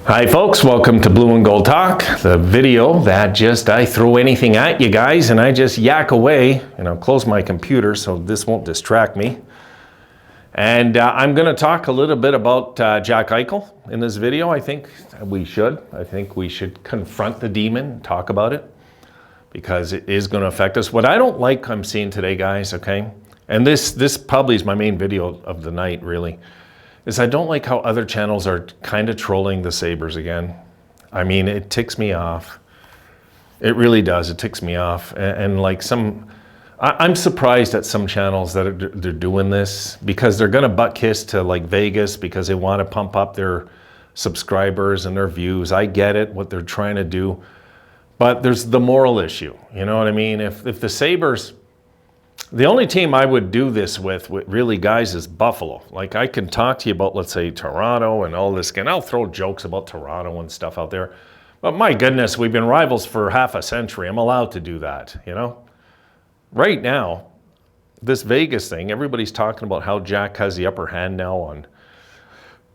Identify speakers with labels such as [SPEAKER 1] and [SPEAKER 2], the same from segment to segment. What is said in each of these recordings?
[SPEAKER 1] Hi folks, welcome to Blue and Gold Talk, the video that I throw anything at you guys and I just yak away, and I'll close my computer so this won't distract me. And I'm going to talk a little bit about Jack Eichel in this video. I think we should confront the demon, talk about it, because it is going to affect us. What I don't like I'm seeing today, guys, okay, and this probably is my main video of the night, really, is I don't like how other channels are kind of trolling the Sabres again. I mean, it ticks me off. It really does. It ticks me off. And like I'm surprised at some channels that they're doing this, because they're going to butt kiss to like Vegas because they want to pump up their subscribers and their views. I get it, what they're trying to do. But there's the moral issue. You know what I mean? If the Sabres... The only team I would do this with really, guys, is Buffalo. Like, I can talk to you about, let's say, Toronto and all this, and I'll throw jokes about Toronto and stuff out there. But my goodness, we've been rivals for half a century. I'm allowed to do that, you know? Right now, this Vegas thing, everybody's talking about how Jack has the upper hand now on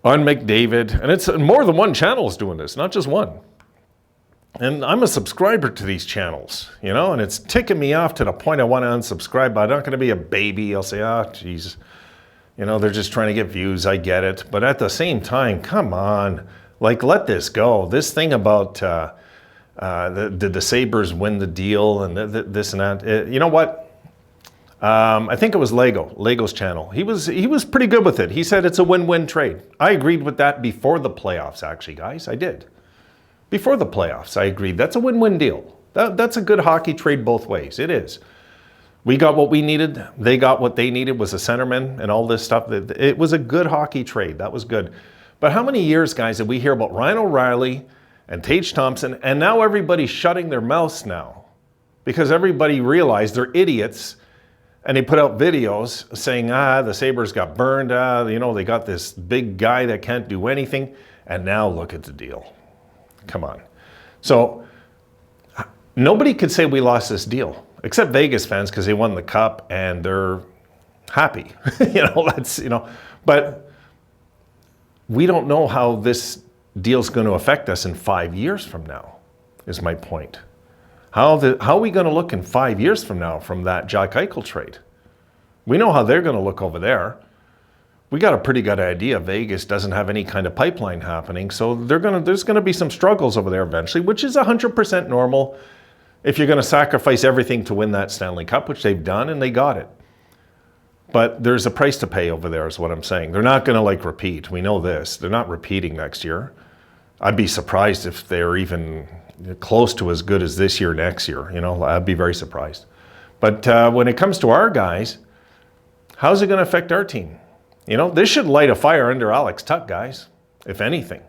[SPEAKER 1] McDavid. And it's more than one channel is doing this, not just one. And I'm a subscriber to these channels, you know, and it's ticking me off to the point I want to unsubscribe, but I'm not going to be a baby. I'll say, oh, geez, you know, they're just trying to get views. I get it. But at the same time, come on, like, let this go. This thing about did the Sabres win the deal and this and that. You know what? I think it was Lego's channel. He was pretty good with it. He said it's a win-win trade. I agreed with that before the playoffs, actually, guys. I did. Before the playoffs, I agreed. That's a win-win deal. That's a good hockey trade both ways. It is. We got what we needed. They got what they needed, was a centerman and all this stuff. It was a good hockey trade. That was good. But how many years, guys, did we hear about Ryan O'Reilly and Tage Thompson, and now everybody's shutting their mouths now because everybody realized they're idiots, and they put out videos saying, the Sabres got burned. You know, they got this big guy that can't do anything, and now look at the deal. Come on. So nobody could say we lost this deal except Vegas fans, because they won the cup and they're happy. But we don't know how this deal's going to affect us in 5 years from now, is my point. How are we going to look in 5 years from now from that Jack Eichel trade? We know how they're going to look over there. We got a pretty good idea. Vegas doesn't have any kind of pipeline happening, so there's going to be some struggles over there eventually, which is 100% normal if you're going to sacrifice everything to win that Stanley Cup, which they've done, and they got it. But there's a price to pay over there, is what I'm saying. They're not going to repeat. We know this. They're not repeating next year. I'd be surprised if they're even close to as good as this year next year. You know, I'd be very surprised. But when it comes to our guys, how's it going to affect our team? You know, this should light a fire under Alex Tuck, guys, if anything.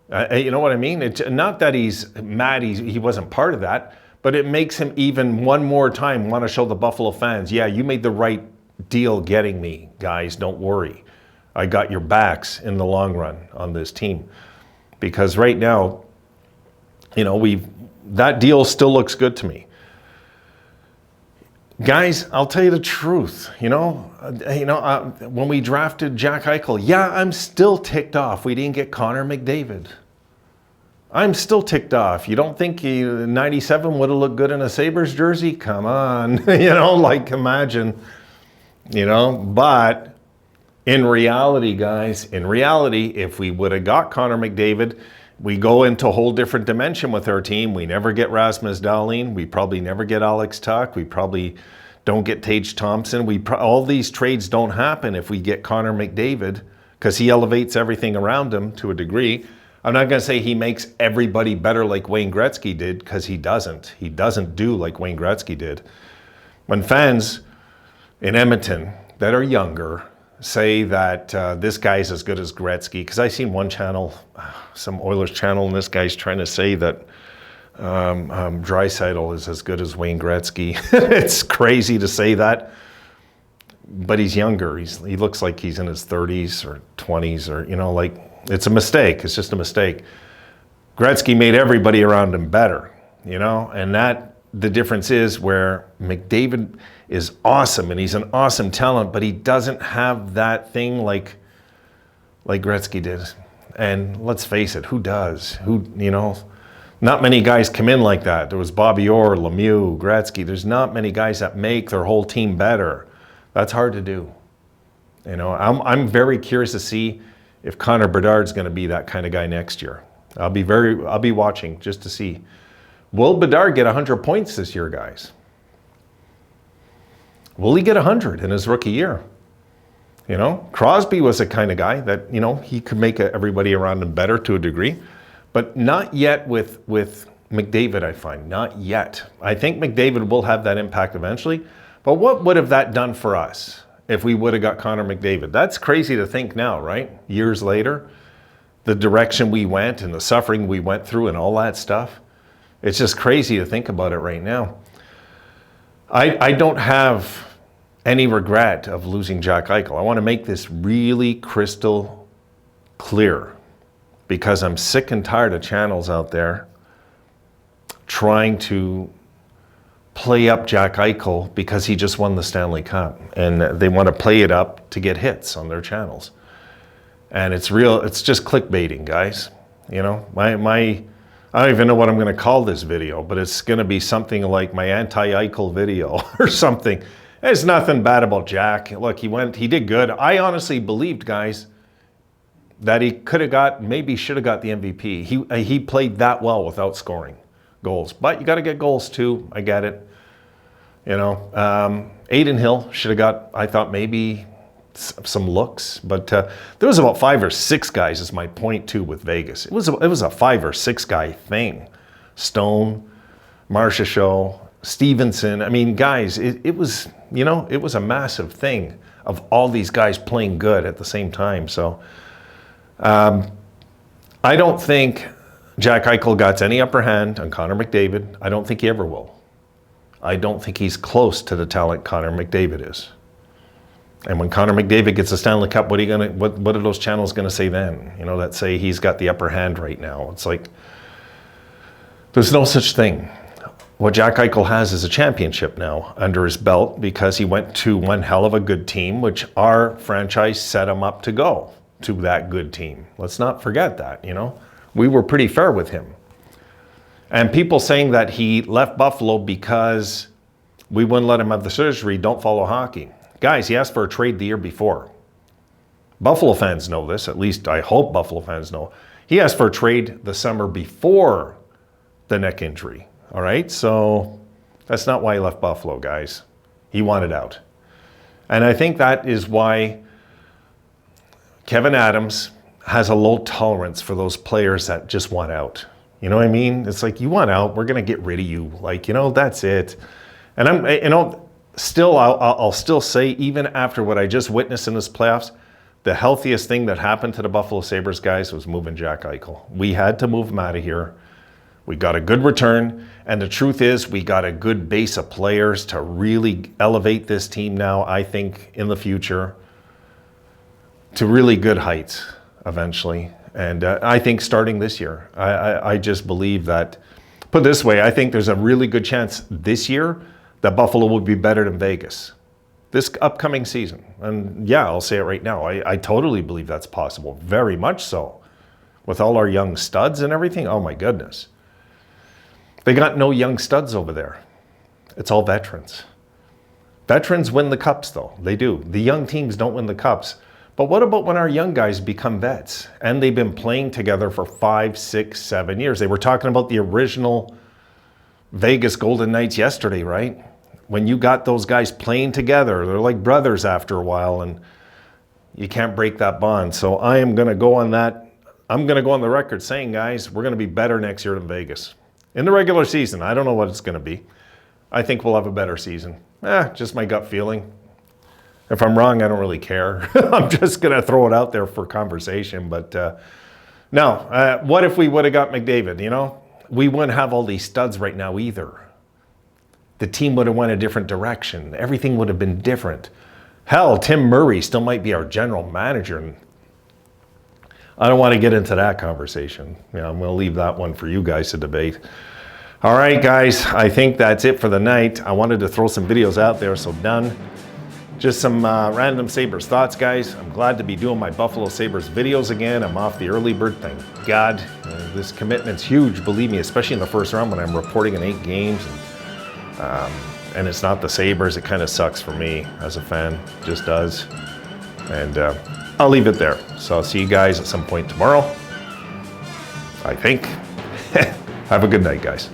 [SPEAKER 1] You know what I mean? It's not that he's mad he wasn't part of that, but it makes him even one more time want to show the Buffalo fans, yeah, you made the right deal getting me, guys. Don't worry. I got your backs in the long run on this team. Because right now, you know, that deal still looks good to me. Guys, I'll tell you the truth, when we drafted Jack Eichel, yeah, I'm still ticked off we didn't get Connor McDavid. I'm still ticked off. You don't think 97 would have looked good in a Sabres jersey? Come on, imagine, but in reality, guys, if we would have got Connor McDavid, we go into a whole different dimension with our team. We never get Rasmus Dahlin. We probably never get Alex Tuck. We probably don't get Tage Thompson. All these trades don't happen if we get Connor McDavid, because he elevates everything around him to a degree. I'm not going to say he makes everybody better like Wayne Gretzky did, because he doesn't. He doesn't do like Wayne Gretzky did. When fans in Edmonton that are younger say that this guy's as good as Gretzky, because I seen one channel, some Oilers channel, and this guy's trying to say that Draisaitl is as good as Wayne Gretzky. It's crazy to say that, but he's younger. He looks like he's in his 30s or 20s, or it's a mistake. It's just a mistake. Gretzky made everybody around him better, and that the difference is where McDavid is awesome and he's an awesome talent, but he doesn't have that thing like Gretzky did. And let's face it, who does? Not many guys come in like that. There was Bobby Orr, Lemieux, Gretzky. There's not many guys that make their whole team better. That's hard to do. I'm very curious to see if Connor Bedard's going to be that kind of guy next year. I'll be watching just to see. Will Bedard get 100 points this year, guys? Will he get 100 in his rookie year? Crosby was the kind of guy that, he could make everybody around him better to a degree, but not yet with McDavid, I find. Not yet. I think McDavid will have that impact eventually, but what would have that done for us if we would have got Connor McDavid? That's crazy to think now, right? Years later, the direction we went and the suffering we went through and all that stuff. It's just crazy to think about it right now. I don't have any regret of losing Jack Eichel. I want to make this really crystal clear because I'm sick and tired of channels out there trying to play up Jack Eichel because he just won the Stanley Cup, and they want to play it up to get hits on their channels. And it's just clickbaiting, guys. I don't even know what I'm going to call this video, but it's going to be something like my anti-Eichel video or something. There's nothing bad about Jack. Look, he did good. I honestly believed, guys, that he should have got the MVP. He played that well without scoring goals. But you got to get goals too. I get it. Adin Hill should have got, I thought, maybe some looks, but there was about 5 or 6 guys, is my point too, with Vegas. It was a 5 or 6 guy thing. Stone, Marcia Show, Stevenson. I mean, guys, it was a massive thing of all these guys playing good at the same time. So I don't think Jack Eichel got any upper hand on Connor McDavid. I don't think he ever will. I don't think he's close to the talent Connor McDavid is. And when Connor McDavid gets a Stanley Cup, what are those channels going to say then? That say he's got the upper hand right now. It's like, there's no such thing. What Jack Eichel has is a championship now under his belt because he went to one hell of a good team, which our franchise set him up to go to that good team. Let's not forget that, We were pretty fair with him. And people saying that he left Buffalo because we wouldn't let him have the surgery don't follow hockey. Guys, he asked for a trade the year before. Buffalo fans know this, at least I hope Buffalo fans know. He asked for a trade the summer before the neck injury, all right? So that's not why he left Buffalo, guys. He wanted out. And I think that is why Kevin Adams has a low tolerance for those players that just want out. You know what I mean? It's like, you want out, we're going to get rid of you. Like, that's it. And still, I'll still say, even after what I just witnessed in this playoffs, the healthiest thing that happened to the Buffalo Sabres, guys, was moving Jack Eichel. We had to move him out of here. We got a good return, and the truth is we got a good base of players to really elevate this team now, I think, in the future, to really good heights eventually. And I think starting this year, I just believe that, put it this way, I think there's a really good chance this year that Buffalo will be better than Vegas this upcoming season. And yeah, I'll say it right now. I totally believe that's possible. Very much so. With all our young studs and everything, oh my goodness. They got no young studs over there. It's all veterans. Veterans win the cups though. They do. The young teams don't win the cups. But what about when our young guys become vets and they've been playing together for 5, 6, 7 years? They were talking about the original Vegas Golden Knights yesterday, right? When you got those guys playing together, they're like brothers after a while, and you can't break that bond. So I am going to go on that. I'm going to go on the record saying, guys, we're going to be better next year than Vegas. In the regular season, I don't know what it's going to be. I think we'll have a better season. Just my gut feeling. If I'm wrong, I don't really care. I'm just going to throw it out there for conversation. But no, what if we would have got McDavid, We wouldn't have all these studs right now either. The team would have went a different direction. Everything would have been different. Hell, Tim Murray still might be our general manager. And I don't want to get into that conversation. I'm going to leave that one for you guys to debate. All right, guys, I think that's it for the night. I wanted to throw some videos out there, so done. Just some random Sabres thoughts, guys. I'm glad to be doing my Buffalo Sabres videos again. I'm off the early bird, thank God. This commitment's huge, believe me, especially in the first round when I'm reporting in 8 games. And it's not the Sabres. It kind of sucks for me as a fan. It just does. And I'll leave it there. So I'll see you guys at some point tomorrow, I think. Have a good night, guys.